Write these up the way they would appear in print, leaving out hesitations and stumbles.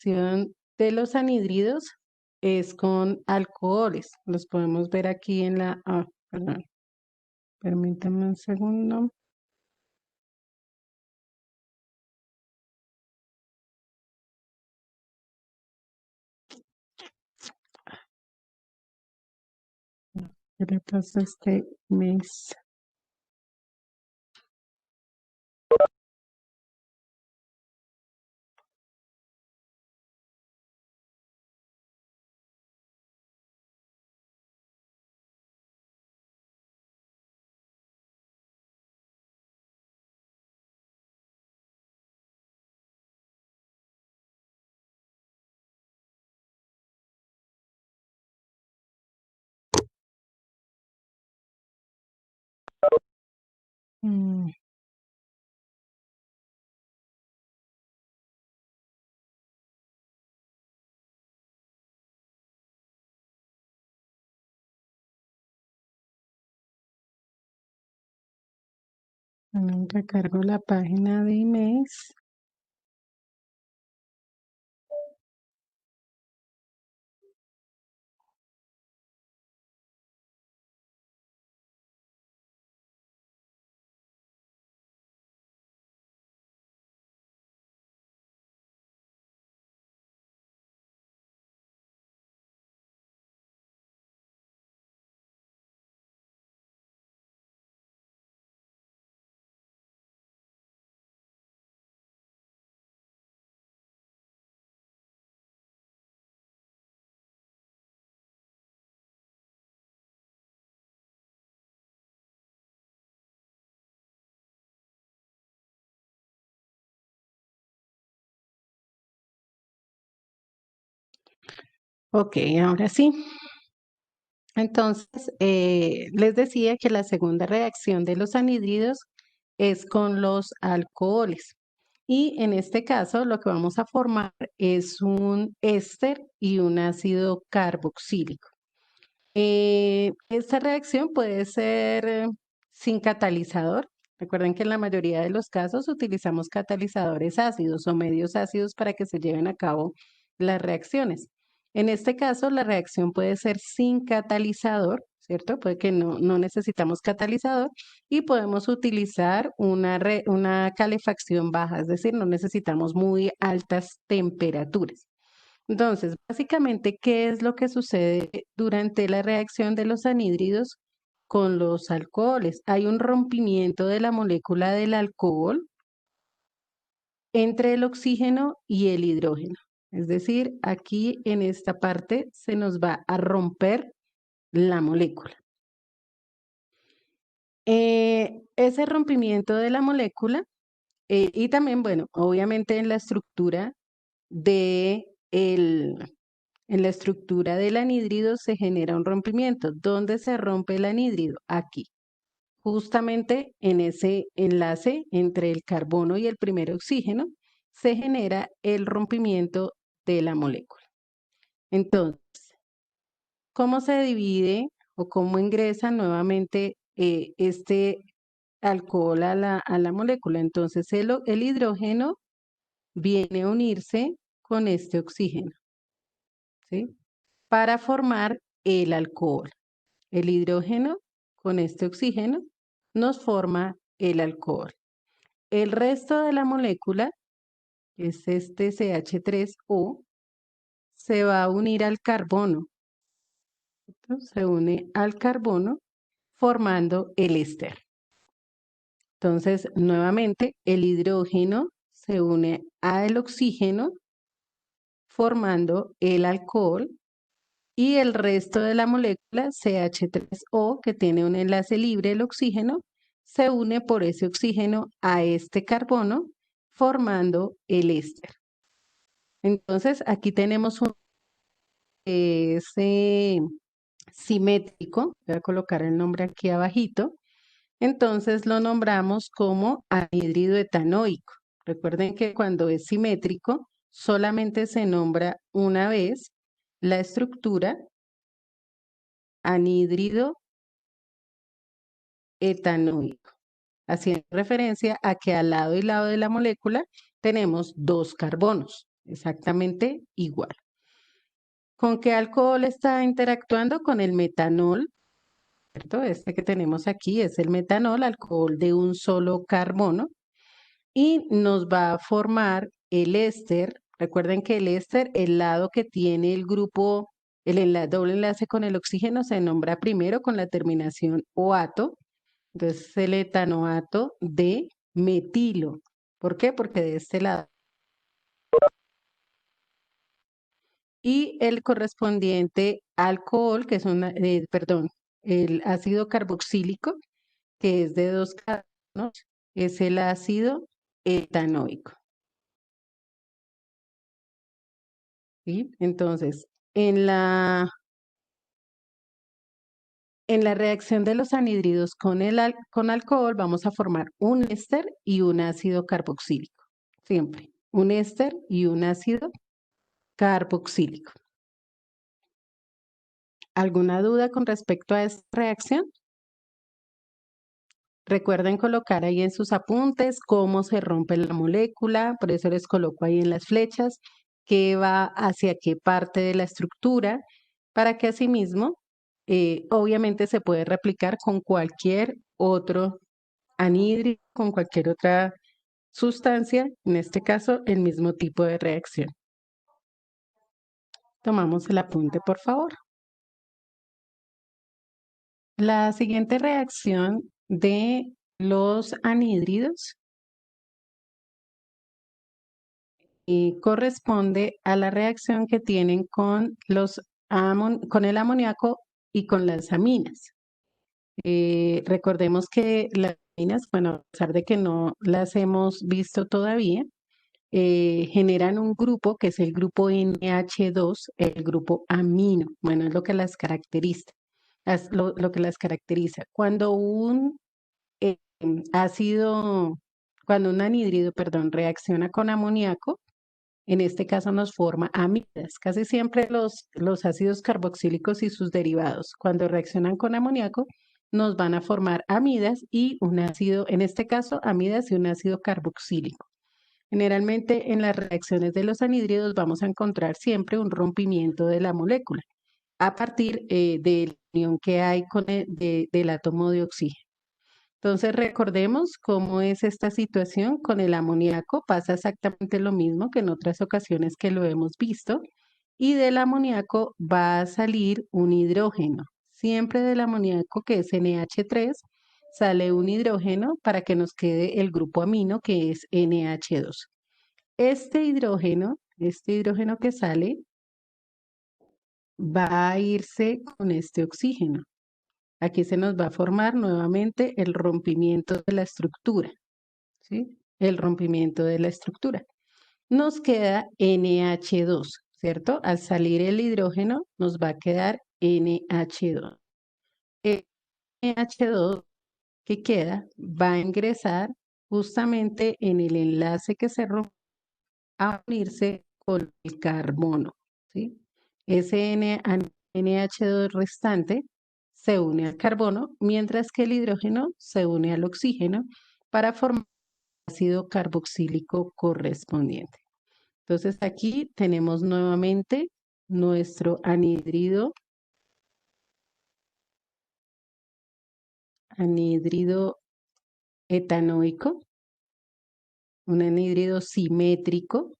reacción de los anhídridos es con alcoholes. Los podemos ver aquí en la... perdón. Permítame un segundo. ¿Qué le pasa a este mes? Mm, Recargo la página de emails. Ok, ahora sí. Entonces, les decía que la segunda reacción de los anhídridos es con los alcoholes. Y en este caso, lo que vamos a formar es un éster y un ácido carboxílico. Esta reacción puede ser sin catalizador. Recuerden que en la mayoría de los casos utilizamos catalizadores ácidos o medios ácidos para que se lleven a cabo las reacciones. En este caso, la reacción puede ser sin catalizador, ¿cierto? Puede que no necesitamos catalizador y podemos utilizar una calefacción baja, es decir, no necesitamos muy altas temperaturas. Entonces, básicamente, ¿qué es lo que sucede durante la reacción de los anhídridos con los alcoholes? Hay un rompimiento de la molécula del alcohol entre el oxígeno y el hidrógeno. Es decir, aquí en esta parte se nos va a romper la molécula. Ese rompimiento de la molécula y también, bueno, obviamente en la estructura de en la estructura del anhídrido se genera un rompimiento. ¿Dónde se rompe el anhídrido? Aquí, justamente en ese enlace entre el carbono y el primer oxígeno, se genera el rompimiento de la molécula. Entonces, ¿cómo se divide o cómo ingresa nuevamente este alcohol a la molécula? Entonces, el hidrógeno viene a unirse con este oxígeno, ¿sí? Para formar el alcohol. El hidrógeno con este oxígeno nos forma el alcohol. El resto de la molécula, que es este CH3O, se va a unir al carbono. Se une al carbono formando el éster. Entonces, nuevamente, el hidrógeno se une al oxígeno formando el alcohol y el resto de la molécula, CH3O, que tiene un enlace libre, el oxígeno, se une por ese oxígeno a este carbono, formando el éster. Entonces, aquí tenemos un simétrico, voy a colocar el nombre aquí abajito, entonces lo nombramos como anhídrido etanoico. Recuerden que cuando es simétrico, solamente se nombra una vez la estructura anhídrido etanoico, haciendo referencia a que al lado y lado de la molécula tenemos dos carbonos. exactamente igual. ¿Con qué alcohol está interactuando? Con el metanol, ¿cierto? Este que tenemos aquí es el metanol, alcohol de un solo carbono, y nos va a formar el éster. Recuerden que el éster, el lado que tiene el grupo, doble enlace con el oxígeno, se nombra primero con la terminación oato. Entonces, el etanoato de metilo. ¿Por qué? Porque de este lado. Y el correspondiente alcohol, que es perdón, el ácido carboxílico, que es de dos carbonos, es el ácido etanoico. ¿Sí? Entonces, en la reacción de los anhídridos con alcohol, vamos a formar un éster y un ácido carboxílico. Siempre, un éster y un ácido carboxílico. ¿Alguna duda con respecto a esta reacción? Recuerden colocar ahí en sus apuntes cómo se rompe la molécula, por eso les coloco ahí en las flechas qué va hacia qué parte de la estructura, para que asimismo, obviamente se puede replicar con cualquier otro anhídrido, con cualquier otra sustancia, en este caso el mismo tipo de reacción. Tomamos el apunte, por favor. La siguiente reacción de los anhídridos corresponde a la reacción que tienen con con el amoníaco y con las aminas. Recordemos que las aminas, bueno, a pesar de que no las hemos visto todavía, generan un grupo que es el grupo NH2, el grupo amino. Bueno, es lo que las caracteriza. Lo que las caracteriza. Cuando un ácido, cuando un anhídrido, perdón, reacciona con amoníaco, en este caso nos forma amidas. Casi siempre los ácidos carboxílicos y sus derivados, cuando reaccionan con amoníaco, nos van a formar amidas y un ácido, en este caso, amidas y un ácido carboxílico. Generalmente en las reacciones de los anhídridos vamos a encontrar siempre un rompimiento de la molécula a partir de la unión que hay del átomo de oxígeno. Entonces recordemos cómo es esta situación con el amoníaco. Pasa exactamente lo mismo que en otras ocasiones que lo hemos visto. Y del amoníaco va a salir un hidrógeno. Siempre del amoníaco, que es NH3, sale un hidrógeno para que nos quede el grupo amino, que es NH2. Este hidrógeno que sale, va a irse con este oxígeno. Aquí se nos va a formar nuevamente el rompimiento de la estructura, ¿sí? El rompimiento de la estructura. Nos queda NH2, ¿cierto? Al salir el hidrógeno nos va a quedar NH2. El NH2 que queda va a ingresar justamente en el enlace que se rompe a unirse con el carbono, ¿sí? Ese NH2 restante se une al carbono, mientras que el hidrógeno se une al oxígeno para formar el ácido carboxílico correspondiente. Entonces aquí tenemos nuevamente nuestro anhídrido etanoico, un anhídrido simétrico,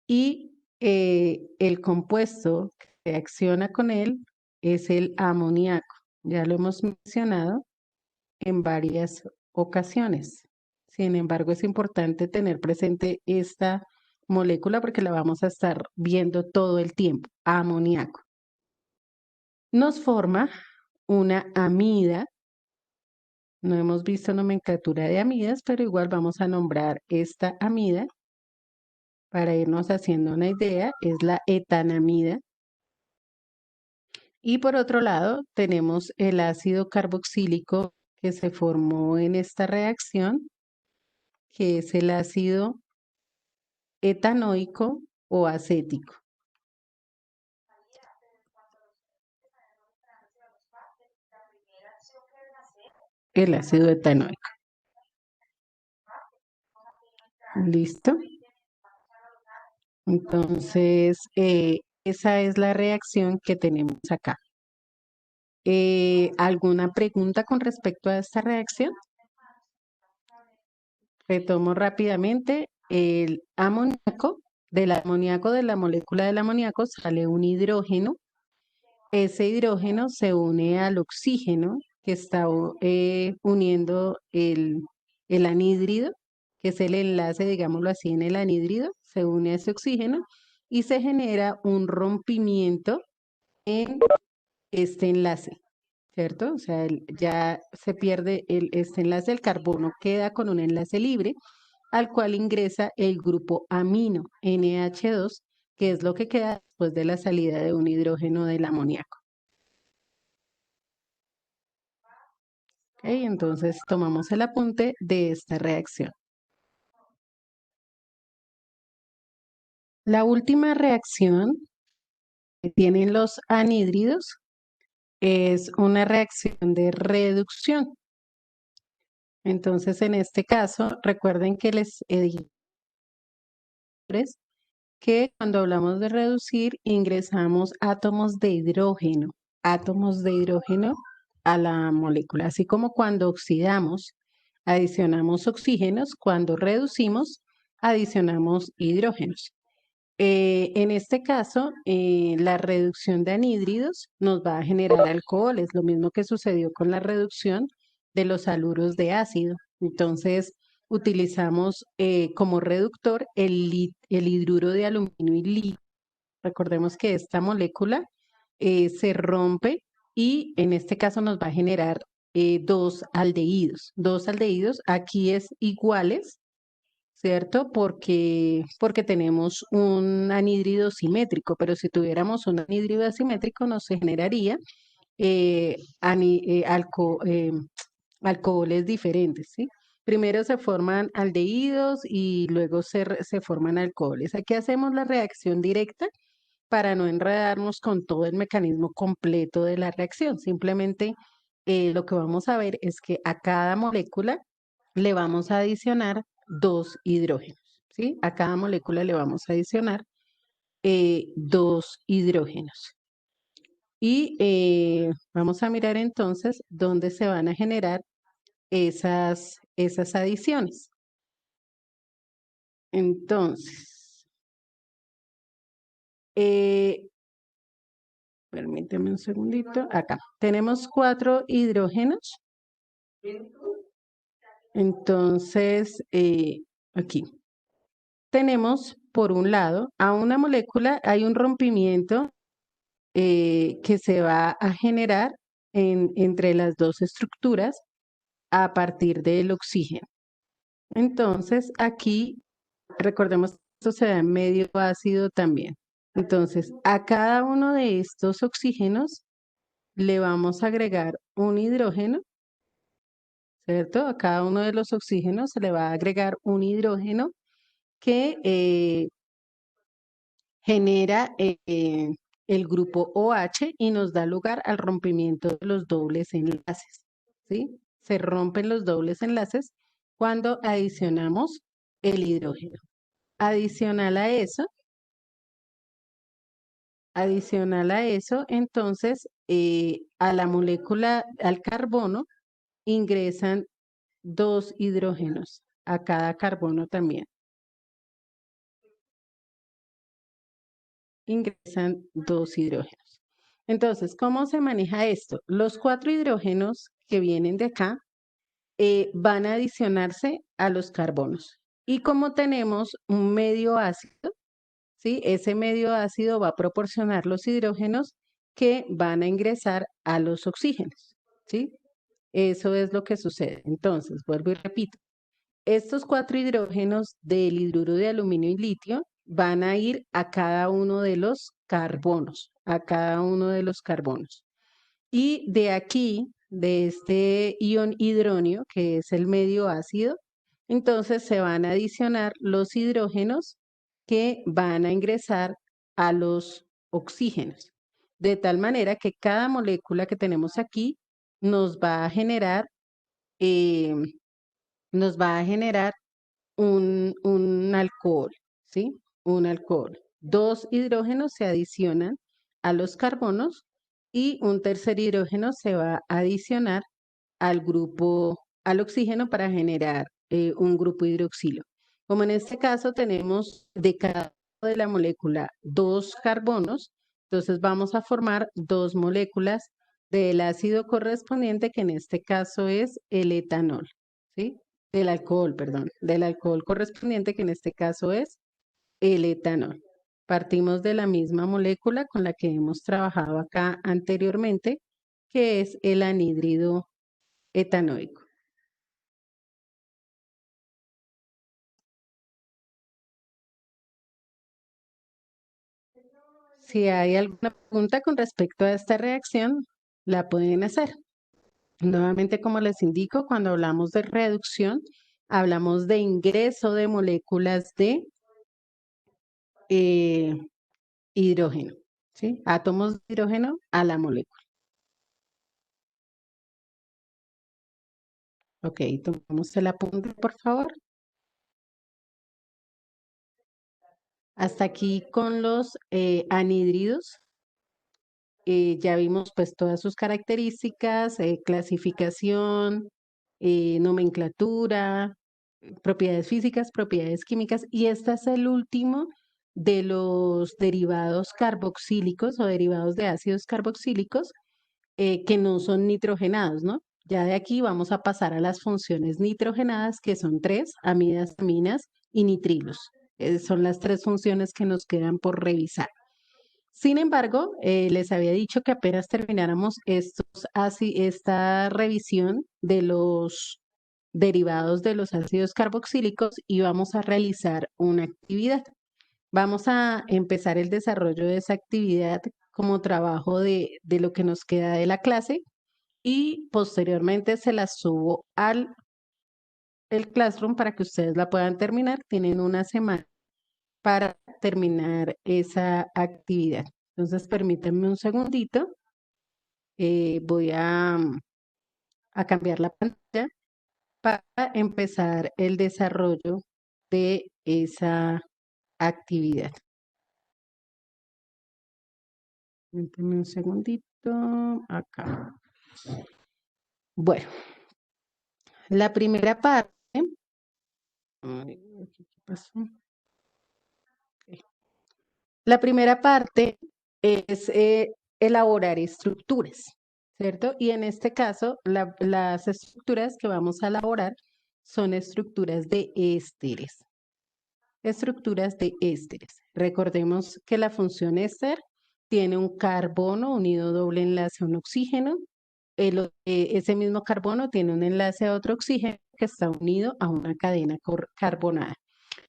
y el compuesto que reacciona con él es el amoníaco. Ya lo hemos mencionado en varias ocasiones. Sin embargo, es importante tener presente esta molécula porque la vamos a estar viendo todo el tiempo, amoníaco. Nos forma una amida. No hemos visto nomenclatura de amidas, pero igual vamos a nombrar esta amida para irnos haciendo una idea. Es la etanamida. Y por otro lado, tenemos el ácido carboxílico que se formó en esta reacción, que es el ácido etanoico o acético. El ácido etanoico. ¿Listo? Entonces, esa es la reacción que tenemos acá. ¿Alguna pregunta con respecto a esta reacción? Retomo rápidamente. El amoníaco, del amoníaco, de la molécula del amoníaco, sale un hidrógeno. Ese hidrógeno se une al oxígeno que está uniendo el anhídrido, que es el enlace, digámoslo así, en el anhídrido, se une a ese oxígeno y se genera un rompimiento en este enlace, ¿cierto? O sea, ya se pierde este enlace, el carbono queda con un enlace libre al cual ingresa el grupo amino NH2, que es lo que queda después de la salida de un hidrógeno del amoníaco. ¿Ok? Entonces tomamos el apunte de esta reacción. La última reacción que tienen los anhídridos es una reacción de reducción. Entonces, en este caso, recuerden que les he dicho que cuando hablamos de reducir, ingresamos átomos de hidrógeno a la molécula, así como cuando oxidamos, adicionamos oxígenos, cuando reducimos, adicionamos hidrógenos. En este caso, la reducción de anhídridos nos va a generar alcohol, es lo mismo que sucedió con la reducción de los haluros de ácido. Entonces, utilizamos como reductor el hidruro de aluminio y litio. Recordemos que esta molécula se rompe y en este caso nos va a generar dos aldehídos. Dos aldehídos, aquí es iguales, ¿cierto? Porque tenemos un anhídrido simétrico, pero si tuviéramos un anhídrido asimétrico nos generaría eh, ani- eh, alco- eh, alcoholes diferentes, ¿sí? Primero se forman aldehídos y luego se forman alcoholes. Aquí hacemos la reacción directa para no enredarnos con todo el mecanismo completo de la reacción. Simplemente lo que vamos a ver es que a cada molécula le vamos a adicionar dos hidrógenos, ¿sí? A cada molécula le vamos a adicionar dos hidrógenos. Y vamos a mirar entonces dónde se van a generar esas adiciones. Entonces, eh, permíteme un segundito. Acá tenemos cuatro hidrógenos. Entonces, aquí tenemos por un lado a una molécula, hay un rompimiento que se va a generar entre las dos estructuras a partir del oxígeno. Entonces, aquí recordemos que esto se da en medio ácido también. Entonces, a cada uno de estos oxígenos le vamos a agregar un hidrógeno, ¿cierto? A cada uno de los oxígenos se le va a agregar un hidrógeno que genera el grupo OH y nos da lugar al rompimiento de los dobles enlaces, ¿sí? Se rompen los dobles enlaces cuando adicionamos el hidrógeno. Adicional a eso, entonces, a la molécula, al carbono, ingresan dos hidrógenos, a cada carbono también. Ingresan dos hidrógenos. Entonces, ¿cómo se maneja esto? Los cuatro hidrógenos que vienen de acá van a adicionarse a los carbonos. Y como tenemos un medio ácido, ¿sí? Ese medio ácido va a proporcionar los hidrógenos que van a ingresar a los oxígenos, ¿sí? Eso es lo que sucede. Entonces, vuelvo y repito. Estos cuatro hidrógenos del hidruro de aluminio y litio van a ir a cada uno de los carbonos, a cada uno de los carbonos. Y de aquí, de este ion hidronio, que es el medio ácido, entonces se van a adicionar los hidrógenos que van a ingresar a los oxígenos. De tal manera que cada molécula que tenemos aquí nos va a generar, eh, nos va a generar un alcohol, ¿sí? un alcohol. Dos hidrógenos se adicionan a los carbonos y un tercer hidrógeno se va a adicionar al oxígeno para generar un grupo hidroxilo. Como en este caso tenemos de cada lado de la molécula dos carbonos, entonces vamos a formar dos moléculas del ácido correspondiente, que en este caso es el etanol, ¿sí? Del alcohol, perdón, del alcohol correspondiente, que en este caso es el etanol. Partimos de la misma molécula con la que hemos trabajado acá anteriormente, que es el anhídrido etanoico. Si hay alguna pregunta con respecto a esta reacción, la pueden hacer. Nuevamente, como les indico, cuando hablamos de reducción, hablamos de ingreso de moléculas de eh, hidrógeno, ¿sí? Átomos de hidrógeno a la molécula. Ok, tomamos el apunte, por favor. Hasta aquí con los anhídridos. Ya vimos pues todas sus características, clasificación, nomenclatura, propiedades físicas, propiedades químicas, y este es el último de los derivados carboxílicos o derivados de ácidos carboxílicos que no son nitrogenados, ¿no? Ya de aquí vamos a pasar a las funciones nitrogenadas, que son tres: amidas, aminas y nitrilos. Son las tres funciones que nos quedan por revisar. Sin embargo, les había dicho que apenas termináramos esta revisión de los derivados de los ácidos carboxílicos, íbamos a realizar una actividad. Vamos a empezar el desarrollo de esa actividad como trabajo de lo que nos queda de la clase, y posteriormente se la subo al el Classroom para que ustedes la puedan terminar. Tienen una semana para terminar esa actividad. Entonces, permítanme un segundito. Voy a cambiar la pantalla para empezar el desarrollo de esa actividad. Permítanme un segundito. Acá. Bueno, la primera parte. Ay, ¿qué pasó? Ok. La primera parte es elaborar estructuras, ¿cierto? Y en este caso, las estructuras que vamos a elaborar son estructuras de ésteres. Estructuras de ésteres. Recordemos que la función éster tiene un carbono unido doble enlace a un oxígeno. Ese mismo carbono tiene un enlace a otro oxígeno que está unido a una cadena carbonada.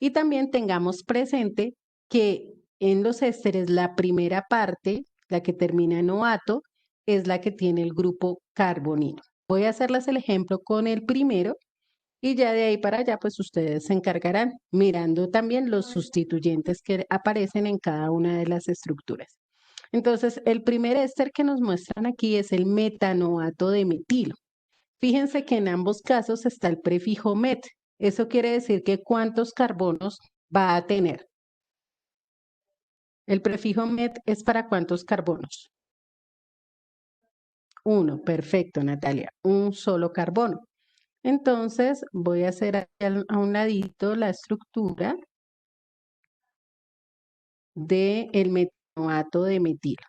Y también tengamos presente que en los ésteres la primera parte, la que termina en oato, es la que tiene el grupo carbonilo. Voy a hacerles el ejemplo con el primero, y ya de ahí para allá, pues ustedes se encargarán mirando también los sustituyentes que aparecen en cada una de las estructuras. Entonces, el primer éster que nos muestran aquí es el metanoato de metilo. Fíjense que en ambos casos está el prefijo met. Eso quiere decir que ¿cuántos carbonos va a tener? El prefijo met es para ¿cuántos carbonos? Uno, perfecto, Natalia, un solo carbono. Entonces, voy a hacer a un ladito la estructura del metanoato de metilo.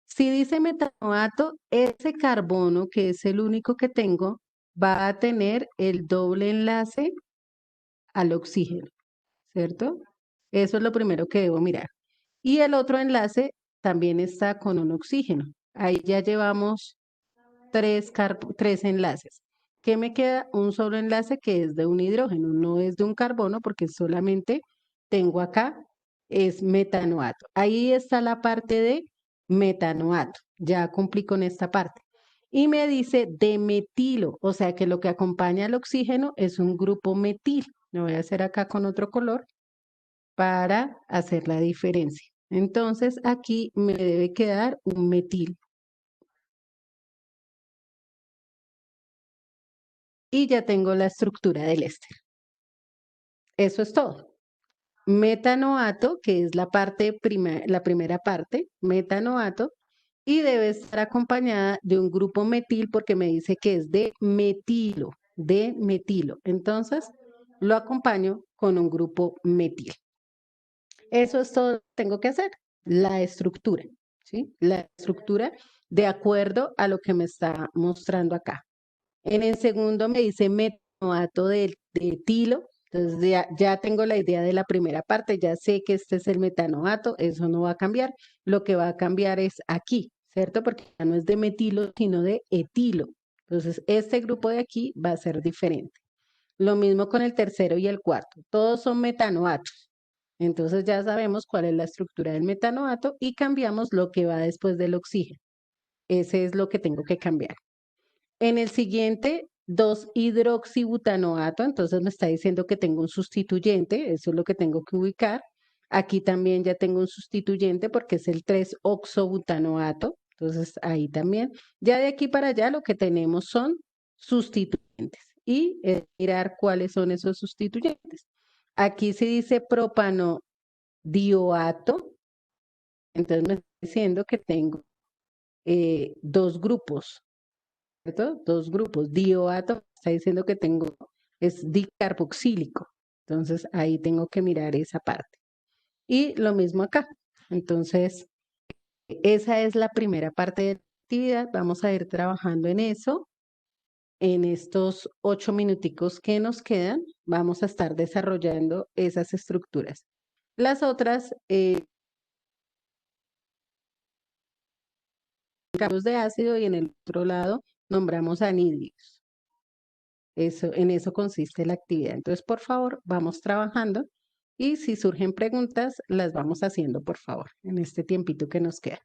Si dice metanoato, ese carbono, que es el único que tengo, va a tener el doble enlace al oxígeno, ¿cierto? Eso es lo primero que debo mirar. Y el otro enlace también está con un oxígeno. Ahí ya llevamos tres enlaces. ¿Qué me queda? Un solo enlace que es de un hidrógeno, no es de un carbono, porque solamente tengo acá, es metanoato. Ahí está la parte de metanoato. Ya cumplí con esta parte. Y me dice de metilo, o sea que lo que acompaña al oxígeno es un grupo metil. Lo voy a hacer acá con otro color para hacer la diferencia. Entonces aquí me debe quedar un metil. Y ya tengo la estructura del éster. Eso es todo. metanoato, que es la primera parte, metanoato, y debe estar acompañada de un grupo metil porque me dice que es de metilo, de metilo. Entonces, lo acompaño con un grupo metil. Eso es todo lo que tengo que hacer, la estructura, ¿sí? La estructura de acuerdo a lo que me está mostrando acá. En el segundo me dice metanoato de etilo. Entonces ya tengo la idea de la primera parte, ya sé que este es el metanoato, eso no va a cambiar. Lo que va a cambiar es aquí, ¿cierto? Porque ya no es de metilo, sino de etilo. Entonces, este grupo de aquí va a ser diferente. Lo mismo con el tercero y el cuarto. Todos son metanoatos. Entonces ya sabemos cuál es la estructura del metanoato y cambiamos lo que va después del oxígeno. Ese es lo que tengo que cambiar. En el siguiente, 2-hidroxibutanoato, entonces me está diciendo que tengo un sustituyente, eso es lo que tengo que ubicar. Aquí también ya tengo un sustituyente porque es el 3-oxobutanoato, entonces ahí también. Ya de aquí para allá lo que tenemos son sustituyentes y mirar cuáles son esos sustituyentes. Aquí se dice propanodioato, entonces me está diciendo que tengo dos grupos, ¿cierto? Dos grupos. Dioato está diciendo que tengo, es dicarboxílico. Entonces ahí tengo que mirar esa parte. Y lo mismo acá. Entonces, esa es la primera parte de la actividad. Vamos a ir trabajando en eso. En estos 8 minuticos que nos quedan, vamos a estar desarrollando esas estructuras. Las otras, cambios de ácido y en el otro lado nombramos anhídridos. Eso, en eso consiste la actividad. Entonces, por favor, vamos trabajando y si surgen preguntas, las vamos haciendo, por favor, en este tiempito que nos queda.